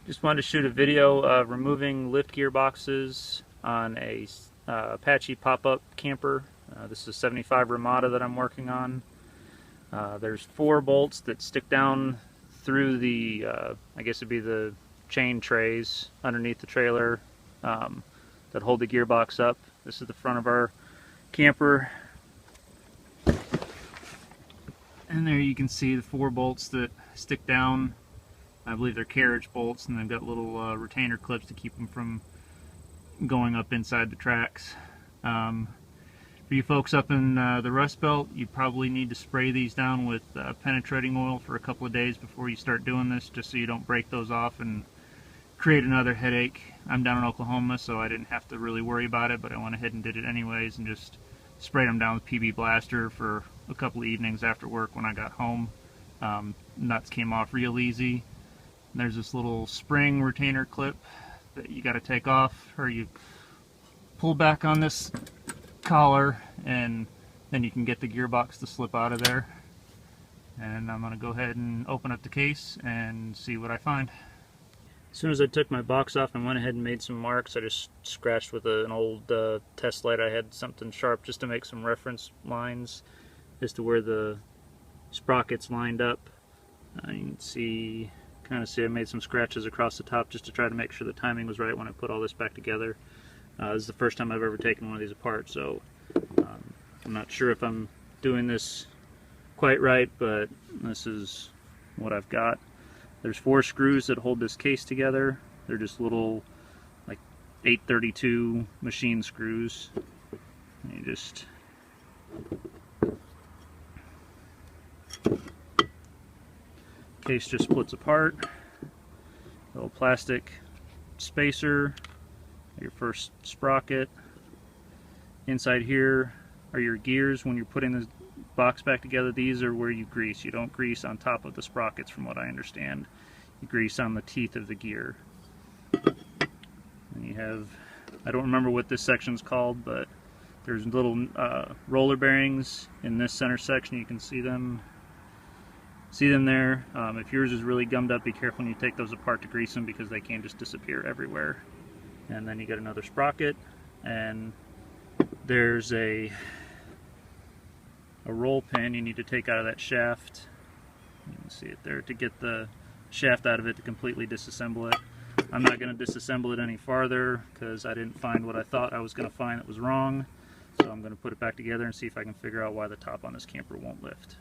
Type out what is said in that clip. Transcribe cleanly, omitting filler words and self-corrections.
Just wanted to shoot a video of removing lift gearboxes on a Apache pop-up camper. This is a 75 Ramada that I'm working on. There's 4 bolts that stick down through the, I guess it'd be the chain trays underneath the trailer that hold the gearbox up. This is the front of our camper. And there you can see the 4 bolts that stick down. I believe they're carriage bolts, and they've got little retainer clips to keep them from going up inside the tracks. For you folks up in the Rust Belt, you probably need to spray these down with penetrating oil for a couple of days before you start doing this, just so you don't break those off and create another headache. I'm down in Oklahoma, so I didn't have to really worry about it, but I went ahead and did it anyways and just sprayed them down with PB Blaster for a couple of evenings after work when I got home. Nuts came off real easy. There's this little spring retainer clip that you got to take off, or you pull back on this collar and then you can get the gearbox to slip out of there. And I'm going to go ahead and open up the case and see what I find. As soon as I took my box off, I went ahead and made some marks. I just scratched with an old test light. I had something sharp just to make some reference lines as to where the sprockets lined up. You can see, kind of see I made some scratches across the top just to try to make sure the timing was right when I put all this back together. This is the first time I've ever taken one of these apart, so I'm not sure if I'm doing this quite right, but this is what I've got. There's 4 screws that hold this case together. They're just little, like 832 machine screws. And you just case just splits apart. Little plastic spacer, your first sprocket. Inside here are your gears. When you're putting the box back together, these are where you grease. You don't grease on top of the sprockets, from what I understand. You grease on the teeth of the gear. And you have, I don't remember what this section's called, but there's little roller bearings in this center section. You can see them there. If yours is really gummed up, be careful when you take those apart to grease them, because they can just disappear everywhere. And then you get another sprocket, and there's a roll pin you need to take out of that shaft. You can see it there, to get the shaft out of it to completely disassemble it. I'm not going to disassemble it any farther because I didn't find what I thought I was going to find that was wrong. So I'm going to put it back together and see if I can figure out why the top on this camper won't lift.